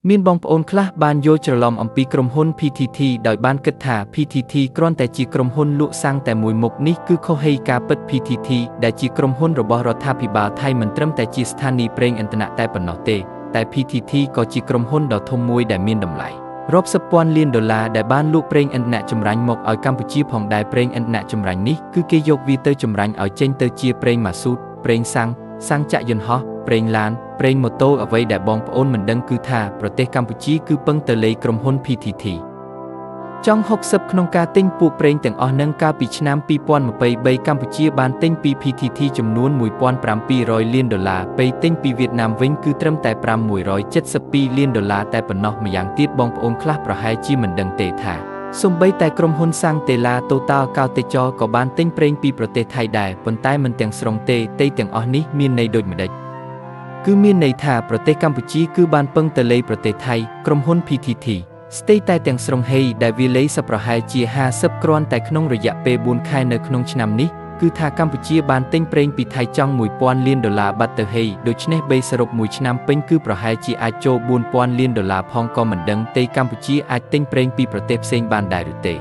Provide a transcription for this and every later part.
មានបងប្អូនខ្លះបានយល់ច្រឡំអំពីក្រុមហ៊ុន PTT ដោយបានគិតថា PTT គ្រាន់តែជាក្រុមហ៊ុនលក់សាំងតែមួយមុខនេះគឺខុសហើយការពិត PTT ដែលជាក្រុមហ៊ុនរបស់រដ្ឋាភិបាលថៃមិនត្រឹមតែជាស្ថានីយ៍ប្រេងឥន្ធនៈតែប៉ុណ្ណោះទេតែ PTT ក៏ជាក្រុមហ៊ុនដ៏ធំមួយដែលមានតម្លៃរាប់សិបពាន់លានដុល្លារដែលបានលក់ប្រេងឥន្ធនៈចម្រាញ់មកឲ្យកម្ពុជាផងដែរប្រេងឥន្ធនៈចម្រាញ់នេះគឺគេយកវាទៅចម្រាញ់ឲ្យចេញទៅជាប្រេងម៉ាស៊ូតប្រេងសាំងចាក់យន្តហោះប្រេងឡានប្រេងម៉ូតូអ្វីដែលបងប្អូនមិនដឹងគឺថាប្រទេសកម្ពុជាគឺពឹងទៅលើក្រុមហ៊ុន PTT ចង់60ក្នុងការទិញពួកប្រេងទាំងអស់នឹងកាលពីឆ្នាំ2023កម្ពុជាបានទិញពី PTT ចំនួន 1,700 លានដុល្លារពេលទិញពីវៀតណាមវិញគឺត្រឹមតែ572 លានដុល្លារតែប៉ុណ្ណោះម្យ៉ាងទៀតបងប្អូនខ្លះប្រហែលជាមិនដឹងទេថាសូម្បីតែក្រុមហ៊ុនសាំងតេឡា Total កោតេចរក៏បានទិញប្រេងពីប្រទេសថៃដែរប៉ុន្តែមិនទាំងស្រុងទេទាំងអស់នេះមានន័យដូចម្ដេចគឺមានន័យថាប្រទេសកម្ពុជាគឺបានពឹងទៅលើប្រទេសថៃក្រុមហ៊ុន PTT ស្ទើរតែទាំងស្រុងហេដែលវាលេខសប្រហែលជា50គ្រាន់តែក្នុងរយៈពេល4ខែនៅក្នុងឆ្នាំនេះគឺថាកម្ពុជាបានទិញប្រេងពីថៃចង់ 1000 លានដុល្លារបាត់ទៅហេដូច្នេះបីសរុបមួយឆ្នាំពេញគឺប្រហែលជាអាចចូល 4000 លានដុល្លារផងក៏មិនដឹងទេកម្ពុជាអាចទិញប្រេងពីប្រទេសផ្សេងបានដែរឬទេ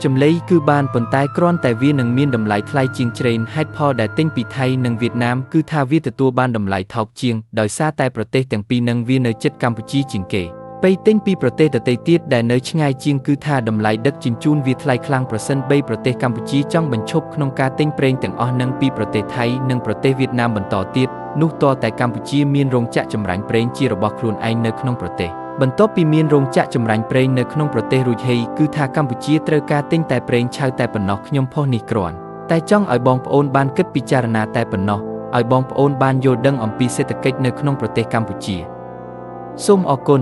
ចម្លែកគឺបានប៉ុន្តែគ្រាន់តែវានឹងមានតម្លៃថ្លៃជាងច្រើនហេតុផលដែលទិញពីថៃនិងវៀតណាមគឺថាវាទទួលបានតម្លៃថោកជាងដោយសារតែប្រទេសទាំងពីរនឹងវានៅជិតកម្ពុជាជាងគេពេលទិញពីប្រទេសដទៃទៀតដែលនៅឆ្ងាយជាងគឺថាតម្លៃដឹកជញ្ជូនវាថ្លៃខ្លាំងប្រសិនបីប្រទេសកម្ពុជាចង់បញ្ឈប់ក្នុងការទិញប្រេងទាំងអស់នឹងពីប្រទេសថៃនិងប្រទេសវៀតណាមបន្តទៀតនោះតតែកម្ពុជាមានរោងចក្រចម្រាញ់ប្រេងជារបស់ខ្លួនឯងនៅក្នុងប្រទេសបន្ទាប់ពីមានរោងចក្រចម្រាញ់ប្រេងនៅក្នុងប្រទេសរួចហើយគឺថាកម្ពុជាត្រូវការទិញតែប្រេងឆៅតែប៉ុណ្ណោះខ្ញុំផុសនេះគ្រាន់តែចង់ឲ្យបងប្អូនបានគិតពិចារណាតែប៉ុណ្ណោះឲ្យបងប្អូនបានយល់ដឹងអំពីសេដ្ឋកិច្ចនៅក្នុងប្រទេសកម្ពុជាសូមអរគុណ